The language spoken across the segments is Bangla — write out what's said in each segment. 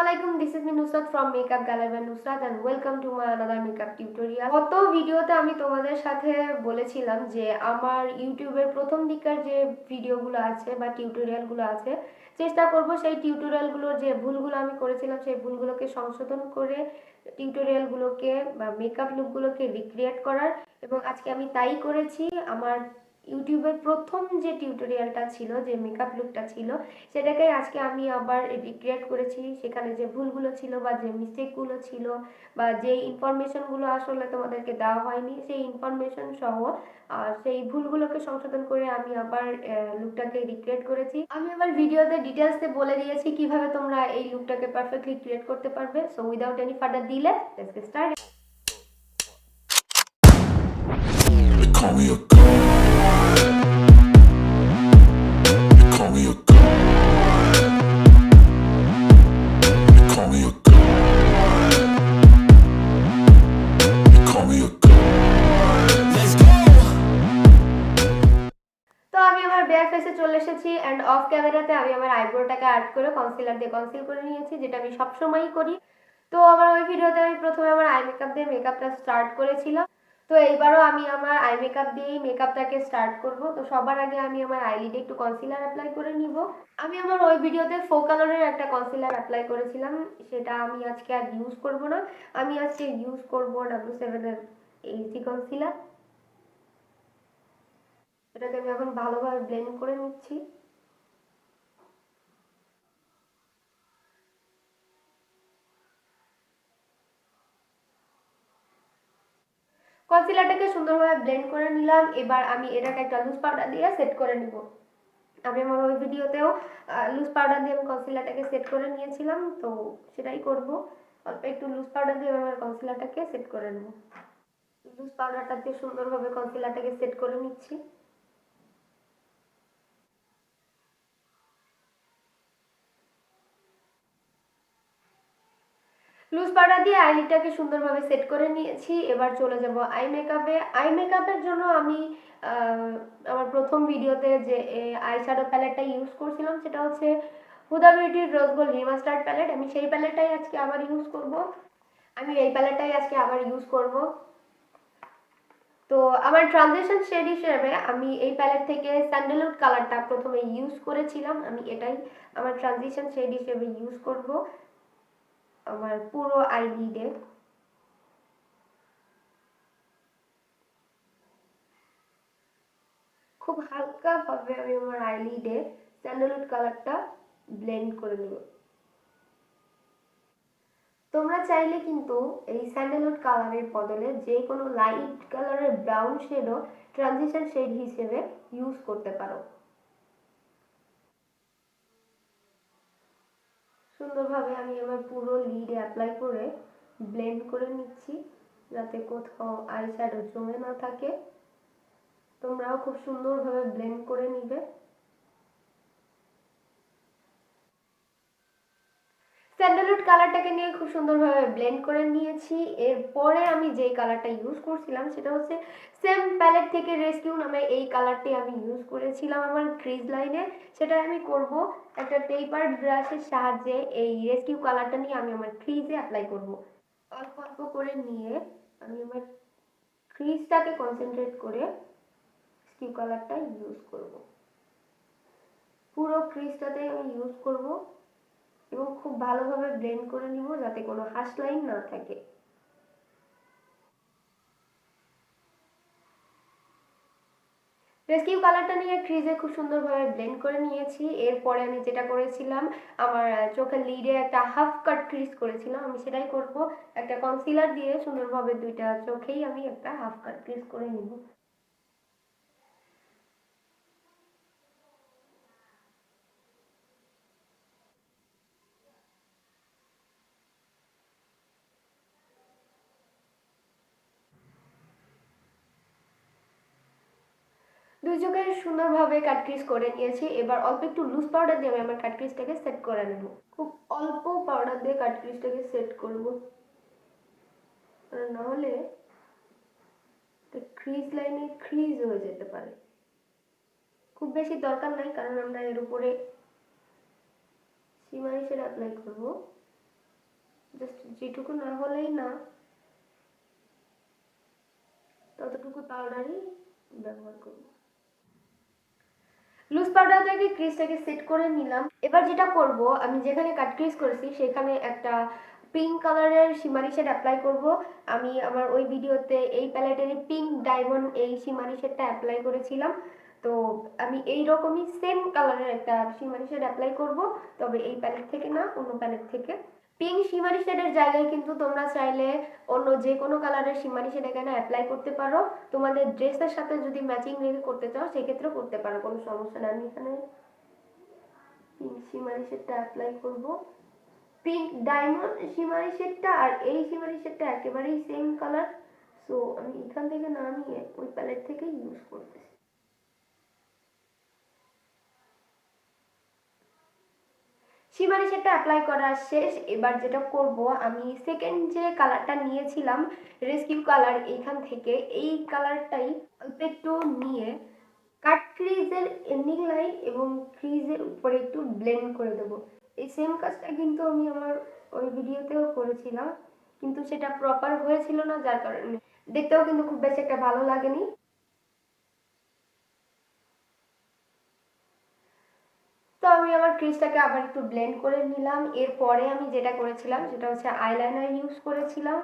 Assalamualaikum, this is me NUSHRAT from Makeup Gallery by NUSHRAT and welcome to my another makeup tutorial. গত ভিডিওতে আমি তোমাদের সাথে বলেছিলাম যে আমার ইউটিউবের প্রথম দিককার যে ভিডিওগুলো আছে বা টিউটোরিয়ালগুলো আছে চেষ্টা করব সেই টিউটোরিয়ালগুলোর যে ভুলগুলো আমি করেছিলাম সেই ভুলগুলোকে সংশোধন করে টিউটোরিয়ালগুলোকে বা মেকআপ লুকগুলোকে রিক্রিয়েট করার, এবং আজকে আমি তাই করেছি। আমার ইউটিউবের প্রথম যে টিউটোরিয়ালটা ছিল, যে মেকআপ লুকটা ছিল, সেটাকে আজকে আমি আবার রিক্রিয়েট করেছি। সেখানে যে ভুলগুলো ছিল বা যে মিস্টেকগুলো ছিল বা যে ইনফরমেশনগুলো আসলে তোমাদেরকে দেওয়া হয়নি সেই ইনফরমেশন সহ সেই ভুলগুলোকে সংশোধন করে আমি আবার লুকটাকে রিক্রিয়েট করেছি। আমি আবার ভিডিওতে ডিটেলসে বলে দিয়েছি কিভাবে তোমরা এই লুকটাকে পারফেক্টলি ক্রিয়েট করতে পারবে। So without any further delay let's get started. Call me a god. Call me a god. Call me a god. Call me a god. Let's go. তো আমি আমার বেয়ার ফেসে চলে এসেছি এন্ড অফ ক্যামেরাতে আমি আমার আইব্রোটাকে আর্ট করে কনসিলার দিয়ে কনসিল করে নিয়েছি, যেটা আমি সবসময়ই করি। তো আমার ওই ভিডিওতে আমি প্রথমে আমার আই মেকআপ দিয়ে মেকআপটা স্টার্ট করেছিলাম। তো এইবারও আমি আমার আই মেকআপ দিয়েই মেকআপটাকে স্টার্ট করব। তো সবার আগে আমি আমার আইলিডে একটু কনসিলার অ্যাপ্লাই করে নিব। আমি আমার ওই ভিডিওতে ফো কালারের একটা কনসিলার অ্যাপ্লাই করেছিলাম, সেটা আমি আজকে আর ইউজ করব না। আমি আজকে ইউজ করব W7 এর এইচডি কনসিলার। এটাকে আমি এখন ভালোভাবে ব্লেন্ড করে নিচ্ছি। কনসিলারটাকে সুন্দরভাবে ব্লেন্ড করে নিলাম। এবার আমি এটাকে একটা লুজ পাউডার দিয়ে সেট করে নিব। আমি আমার ওই ভিডিওতেও লুজ পাউডার দিয়ে আমি কনসিলারটাকে সেট করে নিয়েছিলাম, তো সেটাই করব। অল্প একটু লুজ পাউডার দিয়ে আমার কনসিলারটাকে সেট করে নেব। লুজ পাউডারটা দিয়ে সুন্দরভাবে কনসিলারটাকে সেট করে নিচ্ছি। লুজ পাউডার দিয়ে আইলিডটাকে সুন্দরভাবে সেট করে নিয়েছি। এবার চলে যাব আই মেকআপে। আই মেকআপের জন্য আমি আমার প্রথম ভিডিওতে যে আই শ্যাডো প্যালেটটা ইউজ করছিলাম সেটা হচ্ছে হুদা বিউটির রোজ গোল্ড রিমাস্টার্ড প্যালেট। আমি সেই প্যালেটটাই আজকে আবার ইউজ করব। তো আমার ট্রানজিশন শেড হিসেবে আমি এই প্যালেট থেকে স্যান্ডেলউড কালারটা প্রথমে ইউজ করেছিলাম। আমি এটাই আমার ট্রানজিশন শেড হিসেবে ইউজ করব আমার পুরো আইলিডে। খুব হালকা ভাবে আমি আমার আইলিডে স্যান্ডেলউড কালারটা ব্লেন্ড করে নেব। তোমরা চাইলে কিন্তু এই স্যান্ডেলউড কালারের বদলে যে কোনো লাইট কালারের ব্রাউন শেডও ট্রানজিশন শেড হিসেবে ইউজ করতে পারো। সুন্দরভাবে আমি আমার পুরো লিডে অ্যাপ্লাই করে ব্লেন্ড করে নিচ্ছি, যাতে কোথাও আই শ্যাডো জমে না থাকে। তোমরাও খুব সুন্দরভাবে ব্লেন্ড করে নিবে। স্যান্ডেলউড কালারটাকে নিয়ে খুব সুন্দরভাবে ব্লেন্ড করে নিয়েছি। এরপরে আমি যেই কালারটা ইউজ করছিলাম সেটা হচ্ছে সেম প্যালেট থেকে রেস্কিউ নামে এই কালারটি আমি ইউজ করেছিলাম আমার ক্রিজ লাইনে। সেটা আমি করব একটা টেপার ব্রাশের সাহায্যে। এই রেস্কিউ কালারটা নিয়ে আমি আমার ক্রিজে অ্যাপ্লাই করব। অল্প অল্প করে নিয়ে আমি আমার ক্রিজটাকে কনসেন্ট্রেট করে রেস্কিউ কালারটা ইউজ করব। পুরো ক্রিজটাতে আমি ইউজ করব এবং খুব ভালোভাবে ব্লেন্ড করে নিব যাতে কোনো হার্শ লাইন না থাকে। রেস্কিউ কালারটা নিয়ে ক্রিজে খুব সুন্দরভাবে ব্লেন্ড করে নিয়েছি। এরপরে আমি যেটা করেছিলাম, আমার চোখের লিডে একটা হাফ কাট ক্রিজ করেছিলাম। আমি সেটাই করব, একটা কনসিলার দিয়ে সুন্দরভাবে দুইটা চোখেই আমি একটা হাফ কাট ক্রিজ করে নিব। দুই চোখে সুন্দরভাবে কাট ক্রিজ করে নিয়েছি। এবার অল্প একটু লুজ পাউডার দিয়ে আমি আমার কাট ক্রিজটাকে সেট করে নেব। খুব অল্প পাউডার দিয়ে কাট ক্রিজটাকে সেট করব, না হলে ক্রিজ লাইনে ক্রিজ হয়ে যেতে পারে। খুব বেশি দরকার নাই, কারণ আমরা এর উপরে শিমারি শেড অ্যাপ্লাই করব। জাস্ট যেটুকু না হলেই না, ততটুকু পাউডারই ব্যবহার করব। লুজ পাউডারটাকে ক্রিজটাকে সেট করে নিলাম। এবার যেটা করব, আমি যেখানে কাট ক্রিজ করেছি সেখানে একটা পিঙ্ক কালারের শিমারি শেড অ্যাপ্লাই করব। আমি আমার ওই ভিডিওতে এই প্যালেটের পিঙ্ক ডায়মন্ড এই শিমারি শেডটা অ্যাপ্লাই করেছিলাম। তো আমি এই রকমই সেম কালারের একটা শিমারি শেড অ্যাপ্লাই করব, তবে এই প্যালেট থেকে না, অন্য প্যালেট থেকে। পিঙ্ক শিমারি শেডের জায়গায় কিন্তু তোমরা চাইলে অন্য যে কোনো কালারের শিমারি শেড এখানে অ্যাপ্লাই করতে পারো। তোমাদের ড্রেসের সাথে যদি ম্যাচিং রেখে করতে চাও সেক্ষেত্রে করতে পারো, কোনো সমস্যা নেই। আমি এখানে পিঙ্ক শিমারি শেডটা অ্যাপ্লাই করব। পিঙ্ক ডায়মন্ড শিমারি শেডটা আর এই শিমারি শেডটা একেবারেই সেম কালার। সো আমি এখান থেকে নামিয়ে ওই প্যালেট থেকে ইউজ করতেছি। শিমারি শেডটা অ্যাপ্লাই করা শেষ। এবার যেটা করব, আমি সেকেন্ড যে কালারটা নিয়েছিলাম রেস্কিউ কালার, এইখান থেকে এই কালারটাই অল্প একটু নিয়ে কাট ক্রিজের এন্ডিং লাইন এবং ক্রিজের উপরে একটু ব্লেন্ড করে দেবো। এই সেম কাজটা কিন্তু আমি আমার ওই ভিডিওতেও করেছিলাম, কিন্তু সেটা প্রপার হয়েছিল না, যার কারণে দেখতেও কিন্তু খুব বেশি একটা ভালো লাগেনি। তো আমি আমার ক্রিজটাকে আবার একটু ব্লেন্ড করে নিলাম। এরপরে আমি যেটা করেছিলাম সেটা হচ্ছে আইলাইনার ইউজ করেছিলাম।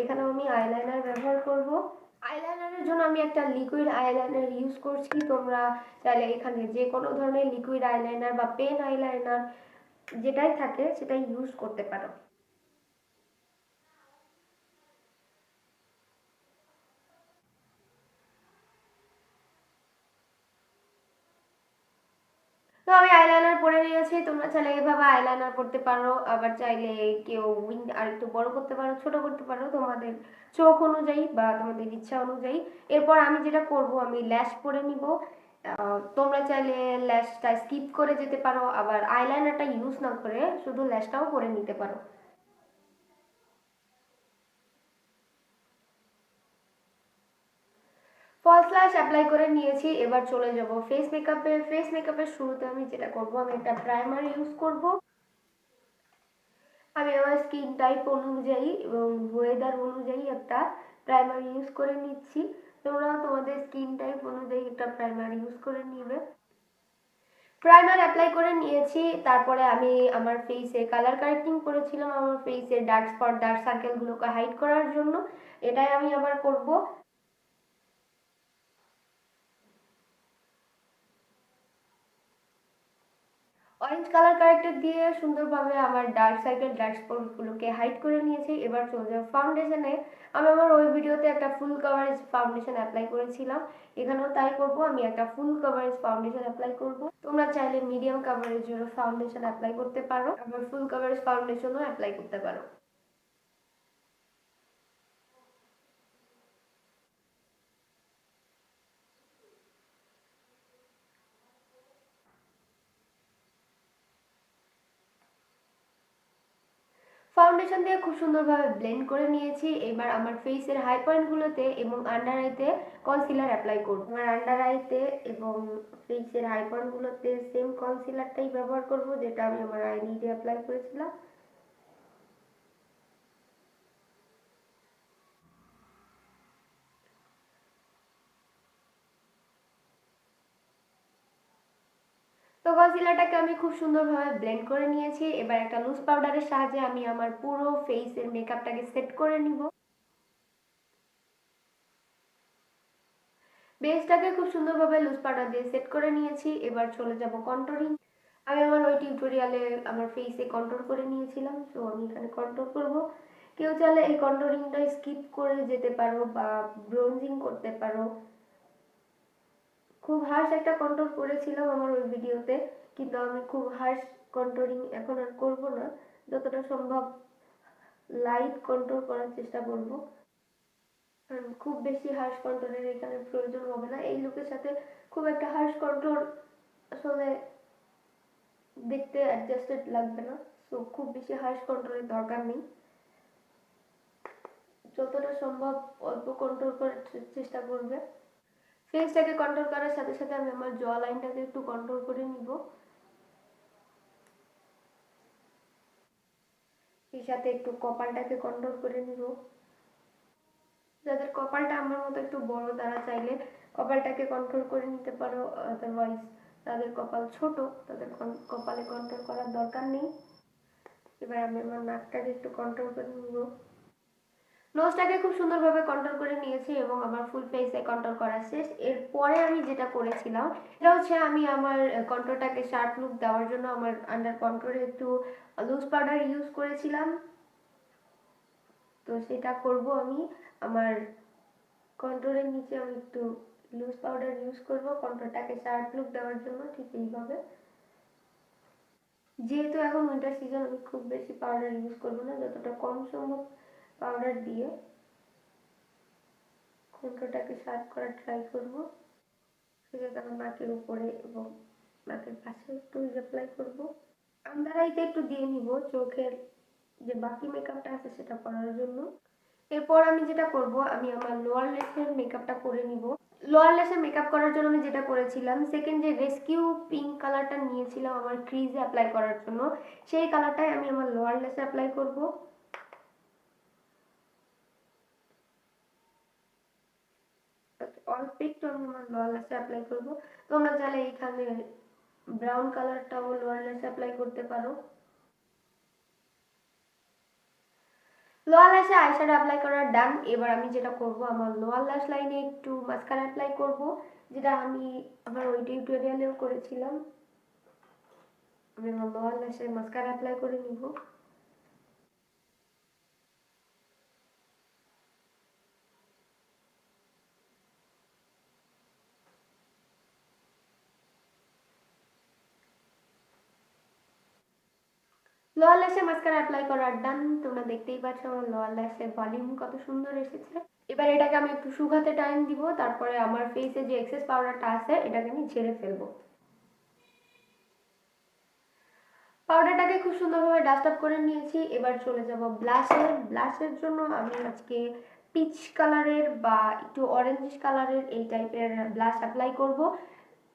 এখানেও আমি আইলাইনার ব্যবহার করব। আইলাইনারের জন্য আমি একটা লিকুইড আইলাইনার ইউজ করছি। তোমরা চাইলে এখানে যে কোনো ধরনের লিকুইড আইলাইনার বা পেন আইলাইনার যেটাই থাকে সেটাই ইউজ করতে পারো। তো আমি আইলাইনার পরে নিয়েছি। তোমরা চাইলে এভাবে আইলাইনার পরতে পারো, আবার চাইলে কেউ উইং আর একটু বড় করতে পারো, ছোট করতে পারো, তোমাদের চোখ অনুযায়ী বা তোমাদের ইচ্ছা অনুযায়ী। এরপর আমি যেটা করব, আমি ল্যাশ পরে নিব। তোমরা চাইলে ল্যাশটা স্কিপ করে যেতে পারো, আবার আইলাইনারটা ইউজ না করে শুধু ল্যাশটাও পরে নিতে পারো। ফলস ল্যাশ অ্যাপ্লাই করে নিয়েছি। এবার চলে যাব ফেস মেকআপে। ফেস মেকআপের শুরুতে আমি যেটা করব, আমি একটা প্রাইমার ইউজ করব। আমি আমার স্কিন টাইপ অনুযায়ী এবং ওয়েদার অনুযায়ী একটা প্রাইমার ইউজ করে নিচ্ছি। তোমরাও তোমাদের স্কিন টাইপ অনুযায়ী একটা প্রাইমার ইউজ করে নিবে। প্রাইমার অ্যাপ্লাই করে নিয়েছি। তারপরে আমি আমার ফেসে কালার কারেক্টিং করেছিলাম আমার ফেসের ডার্ক স্পট ডার্ক সার্কেলগুলোকে হাইড করার জন্য। এটাই আমি আবার করব। অরেঞ্জ কালার কারেক্টর দিয়ে সুন্দরভাবে আমার ডার্ক সার্কেল ডার্ক স্পটগুলোকে হাইড করে নিয়েছি। এবার চলে যাবো ফাউন্ডেশনে। আমি আমার ওই ভিডিওতে একটা ফুল কভারেজ ফাউন্ডেশন অ্যাপ্লাই করেছিলাম, এখানেও তাই করব। আমি একটা ফুল কভারেজ ফাউন্ডেশন অ্যাপ্লাই করব। তোমরা চাইলে মিডিয়াম কভারেজের ফাউন্ডেশন অ্যাপ্লাই করতে পারো, আবার ফুল কভারেজ ফাউন্ডেশনও অ্যাপ্লাই করতে পারো। ফাউন্ডেশন দিয়ে খুব সুন্দরভাবে ব্লেন্ড করে নিয়েছি। এবার আমার ফেসের হাই পয়েন্টগুলোতে এবং আন্ডার আইতে কনসিলার অ্যাপ্লাই করব। আমার আন্ডার আইতে এবং ফেসের হাই পয়েন্টগুলোতে সেম কনসিলারটাই ব্যবহার করব যেটা আমি আমার আইলিডে অ্যাপ্লাই করেছিলাম। তো কনসিলারটাকে আমি খুব সুন্দরভাবে ব্লেন্ড করে নিয়েছি। এবার একটা লুজ পাউডারের সাহায্যে আমি আমার পুরো ফেসের মেকআপটাকে সেট করে নিব। বেসটাকে খুব সুন্দরভাবে লুজ পাউডার দিয়ে সেট করে নিয়েছি। এবার চলে যাব কন্টুরিং। আমি আমার ওই টিউটোরিয়ালে আমার ফেসে কন্ট্রোল করে নিয়েছিলাম, তো আমি এখানে কন্ট্রোল করব। কেউ চাইলে এই কন্ট্রোলিংটা স্কিপ করে যেতে পারো বা ব্রোঞ্জিং করতে পারো। খুব হার্শ একটা কন্ট্রোল করেছিলাম আমার ওই ভিডিওতে, কিন্তু আমি খুব হার্শ কন্ট্রোলিং এখন আর করব না। যতটা সম্ভব লাইট কন্ট্রোল করার চেষ্টা করব, কারণ খুব বেশি হার্শ কন্ট্রোলের এখানে প্রয়োজন হবে না। এই লুকের সাথে খুব একটা হার্শ কন্ট্রোল আসলে দেখতে অ্যাডজাস্টেড লাগবে না। সো খুব বেশি হার্শ কন্ট্রোলের দরকার নেই। যতটা সম্ভব অল্প কন্ট্রোল করার চেষ্টা করবে। ফেসটাকে কন্ট্রোল করার সাথে সাথে আমি আমার জ লাইনটাকে একটু কন্ট্রোল করে নিব। সেই সাথে একটু কপালটাকে কন্ট্রোল করে নিব। যাদের কপালটা আমার মতো একটু বড় তারা চাইলে কপালটাকে কন্ট্রোল করে নিতে পারো, আদারওয়াইজ তাদের কপাল ছোট তাদের কপালে কন্ট্রোল করার দরকার নেই। এবার আমি আমার নাকটাকে একটু কন্ট্রোল করে নিব। নোজটাকে খুব সুন্দরভাবে কন্ট্রোল করে নিয়েছি এবং আমার ফুল ফেসে কন্ট্রোল করা শেষ। এরপরে আমি যেটা করেছিলাম সেটা হচ্ছে আমি আমার কন্ট্রোলটাকে শার্প লুক দেওয়ার জন্য আমার আন্ডার কন্ট্রোলে একটু লুজ পাউডার ইউজ করেছিলাম। তো সেটা করব আমি আমার কন্ট্রোলের নিচে আমি একটু লুজ পাউডার ইউজ করব কন্ট্রোলটাকে শার্প লুক দেওয়ার জন্য, ঠিক এইভাবে। যেহেতু এখন উইন্টার সিজন আমি খুব বেশি পাউডার ইউজ করব না, যতটা কম সম্ভব পাউডার দিয়ে কন্ট্রোলটাকে শার্প করার ট্রাই করব। সেটা আমার নাকের উপরে এবং নাকের পাশে একটু অ্যাপ্লাই করব। আন্ডার আইতে একটু দিয়ে নিব চোখের যে বাকি মেকআপটা আছে সেটা করার জন্য। এরপর আমি যেটা করব আমি আমার লোয়ার লেসের মেকআপটা করে নিব। লোয়ার লেসের মেকআপ করার জন্য আমি যেটা করেছিলাম, সেকেন্ড যে রেস্কিউ পিঙ্ক কালারটা নিয়েছিলাম আমার ক্রিজে অ্যাপ্লাই করার জন্য, সেই কালারটাই আমি আমার লোয়ার লেসে অ্যাপ্লাই করব। অল্প একটু আমি আমার লোয়ার লেসে অ্যাপ্লাই করব। তোমরা চাইলে এইখানে ব্রাউন কালারটাও লোয়ার লেসে অ্যাপ্লাই করতে পারো। লোয়ার ল্যাশে আইশ্যাডো অ্যাপ্লাই করা ডান। এবার আমি যেটা করব আমার লোয়ার ল্যাশ লাইনে একটু মাস্কারা অ্যাপ্লাই করব, যেটা আমি আমার ওই টিউটোরিয়ালেও করেছিলাম। আমি আমার লোয়ার ল্যাশে মাস্কারা অ্যাপ্লাই করে নিব। লোয়ার ল্যাশে মাস্কারা অ্যাপ্লাই করা ডান। তোমরা দেখতেই পাচ্ছ আমার লোয়ার ল্যাশের ভলিউম কত সুন্দর এসেছে। এবার এটাকে আমি একটু শুকাতে টাইম দিব, তারপরে আমার ফেসে যে এক্সেস পাউডারটা আছে এটাকে আমি ঝেড়ে ফেলবো। পাউডারটাকে খুব সুন্দরভাবে ডাস্ট আপ করে নিয়েছি। এবার চলে যাব ব্লাশের জন্য আমি আজকে পিচ কালারের বা একটু অরেঞ্জ কালারের এই টাইপের ব্লাশ অ্যাপ্লাই করব।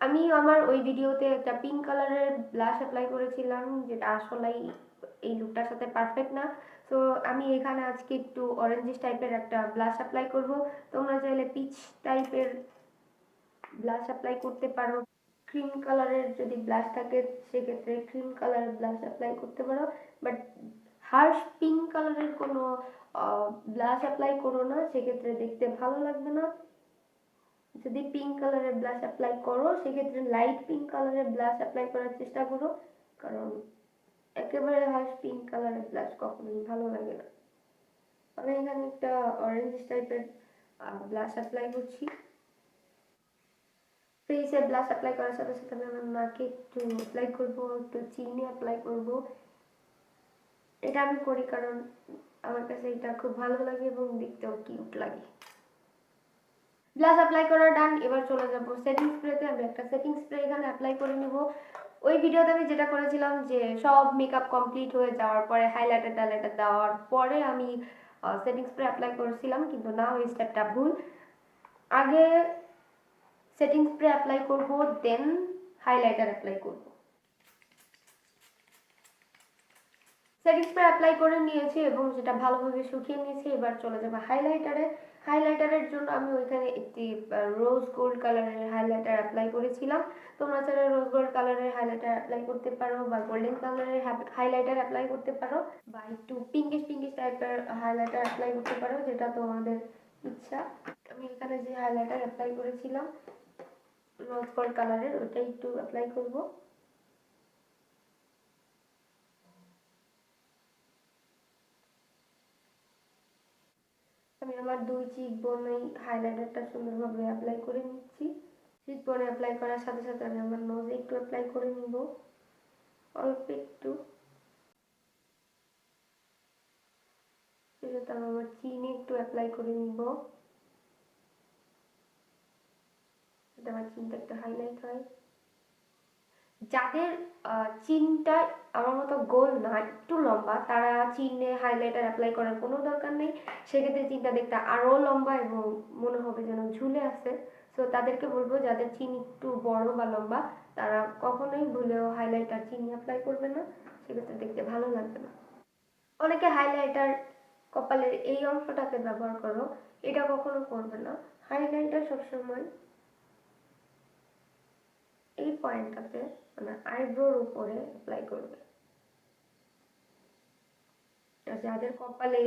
আমি আমার ওই ভিডিওতে একটা পিঙ্ক কালারের ব্লাশ অ্যাপ্লাই করেছিলাম, যেটা আসলেই এই লুকটার সাথে পারফেক্ট না। তো আমি এখানে আজকে একটু অরেঞ্জ টাইপের একটা ব্লাশ অ্যাপ্লাই করব। তোমরা চাইলে পিচ টাইপের ব্লাশ অ্যাপ্লাই করতে পারো। ক্রিম কালারের যদি ব্লাশ থাকে সেক্ষেত্রে ক্রিম কালারের ব্লাশ অ্যাপ্লাই করতে পারো, বাট হার্শ পিঙ্ক কালারের কোনো ব্লাশ অ্যাপ্লাই করো না, সেক্ষেত্রে দেখতে ভালো লাগবে না। যদি পিঙ্ক কালারের ব্লাশ অ্যাপ্লাই করো সেক্ষেত্রে লাইট পিঙ্ক কালারের ব্লাশ অ্যাপ্লাই করার চেষ্টা করো, কারণ একেবারে হার্শ পিঙ্ক কালারের ব্লাশ কখনোই ভালো লাগে না। আমি এখানে একটা অরেঞ্জ টাইপের ব্লাশ অ্যাপ্লাই করছি। ফেসে ব্লাশ অ্যাপ্লাই করার সাথে সাথে আমি আমার নাকে একটু অ্যাপ্লাই করবো, একটু চিনি অ্যাপ্লাই করবো। এটা আমি করি কারণ আমার কাছে এটা খুব ভালো লাগে এবং দেখতেও কিউট লাগে। ব্লাশ অ্যাপ্লাই করা ডান। এবার চলে যাব সেটিং স্প্রেতে। আমি একটা সেটিং স্প্রে এখানে অ্যাপ্লাই করে নেব। ওই ভিডিওতে আমি যেটা করেছিলাম যে সব মেকআপ কমপ্লিট হয়ে যাওয়ার পরে হাইলাইটার দেওয়ার পরে আমি সেটিং স্প্রে অ্যাপ্লাই করেছিলাম, কিন্তু না, ওই স্টেপটা ভুল। আগে সেটিং স্প্রে অ্যাপ্লাই করব, দেন হাইলাইটার অ্যাপ্লাই করব। সেটিং স্প্রে অ্যাপ্লাই করে নিয়েছি এবং সেটা ভালোভাবে শুকিয়ে নিয়েছি। এবার চলে যাবো হাইলাইটারে। হাইলাইটারের জন্য আমি ওইখানে একটি রোজ গোল্ড কালারের হাইলাইটার অ্যাপ্লাই করেছিলাম। তোমরা চাইলে রোজ গোল্ড কালারের হাইলাইটার অ্যাপ্লাই করতে পারো বা গোল্ডেন কালারের হাইলাইটার অ্যাপ্লাই করতে পারো বা একটু পিঙ্কিশ পিঙ্কিশ টাইপের হাইলাইটার অ্যাপ্লাই করতে পারো, যেটা তোমাদের ইচ্ছা। আমি এখানে যে হাইলাইটার অ্যাপ্লাই করেছিলাম রোজ গোল্ড কালারের, ওইটা একটু অ্যাপ্লাই করব। আমি আমার দুই চিক বোনেই হাইলাইটারটা সুন্দরভাবে অ্যাপ্লাই করে নিচ্ছি। চিক বোনে অ্যাপ্লাই করার সাথে সাথে আমি আমার নোজে একটু অ্যাপ্লাই করে নিব, অল্প একটু। সেটাতে আমি আমার চিনে একটু অ্যাপ্লাই করে নিব, যাতে আমার চিনটা একটু হাইলাইট হয়। যাদের চিনটা আমার মতো গোল না, একটু লম্বা, তারা চিনে হাইলাইটার অ্যাপ্লাই করার কোনো দরকার নেই। সেক্ষেত্রে চিনটা দেখতে আরও লম্বা এবং মনে হবে যেন ঝুলে আছে। সো তাদেরকে বলবো যাদের চিন একটু বড় বা লম্বা তারা কখনোই ভুলেও হাইলাইটার চিনি অ্যাপ্লাই করবে না, সেক্ষেত্রে দেখতে ভালো লাগবে না। অনেকে হাইলাইটার কপালের এই অংশটাতে ব্যবহার করো, এটা কখনো করবে না। হাইলাইটার সবসময় এই পয়েন্টটাতে, মানে আইব্রোর উপরে অ্যাপ্লাই করবে। আর যাদের কপালে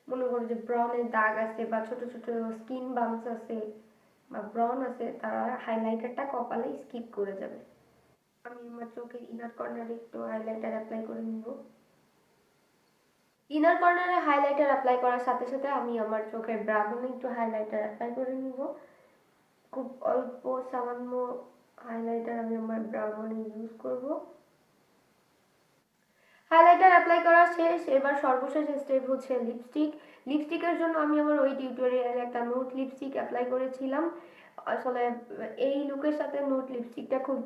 মনে করো যে ব্রনের দাগ আছে বা ছোট ছোট স্কিন বাম্পস আছে বা ব্রন আছে, তারা হাইলাইটারটা কপালে স্কিপ করে যাবে। আমি আমার চোখের ইনার কর্নারে একটু হাইলাইটার অ্যাপ্লাই করে নিব। ইনার কর্নারে হাইলাইটার অ্যাপ্লাই করার সাথে সাথে আমি আমার চোখের ব্রা বোনে একটু হাইলাইটার অ্যাপ্লাই করে নিব। খুব অল্প সামান্য হাইলাইটার আমি আমার ব্রা বোনে ইউজ করব। হাইলাইটার অ্যাপ্লাই করা শেষ। এবার সর্বশেষ স্টেপ হচ্ছে লিপস্টিক। লিপস্টিকের জন্য আমি আমার ওই টিউটোরিয়ালে একটা নুড লিপস্টিক অ্যাপ্লাই করেছিলাম। আসলে এই লুকের সাথে নুড লিপস্টিকটা খুব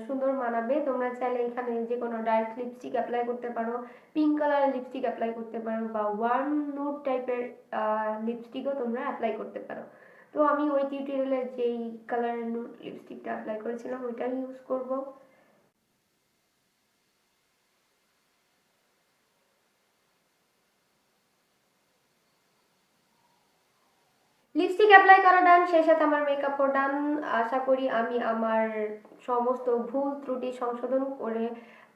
সুন্দর মানাবে। তোমরা চাইলে এখানে যে কোনো ডার্ক লিপস্টিক অ্যাপ্লাই করতে পারো, পিঙ্ক কালারের লিপস্টিক অ্যাপ্লাই করতে পারো, বা ওয়ার্ম নুড টাইপের লিপস্টিকও তোমরা অ্যাপ্লাই করতে পারো। তো আমি ওই টিউটোরিয়ালে যেই কালারের নুড লিপস্টিকটা অ্যাপ্লাই করেছিলাম ওইটাই ইউজ করব। লিপস্টিক অ্যাপ্লাই করা ডান, সেই সাথে আমার মেকআপও ডান। আশা করি আমি আমার সমস্ত ভুল ত্রুটি সংশোধন করে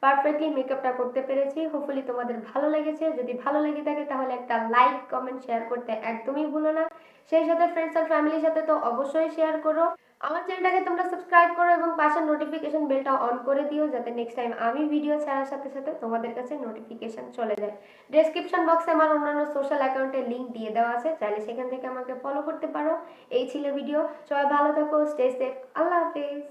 পারফেক্টলি মেকআপটা করতে পেরেছি। হোপফুলি তোমাদের ভালো লেগেছে। যদি ভালো লেগে থাকে তাহলে একটা লাইক কমেন্ট শেয়ার করতে একদমই ভুলো না। সেই সাথে ফ্রেন্ডস আর ফ্যামিলির সাথে তো অবশ্যই শেয়ার করো। আমার চ্যানেলটাকে তোমরা সাবস্ক্রাইব করো এবং পাশের নোটিফিকেশন বেলটা অন করে দিও, যাতে নেক্সট টাইম আমি ভিডিও ছাড়ার সাথে সাথে তোমাদের কাছে নোটিফিকেশন চলে যায়। ডেসক্রিপশন বক্সে আমার অন্যান্য সোশ্যাল অ্যাকাউন্টের লিংক দিয়ে দেওয়া আছে, চাইলে সেখান থেকে আমাকে ফলো করতে পারো। এই ছিল ভিডিও। সবাই ভালো থাকো, স্টে সেফ, আল্লাহ হাফেজ।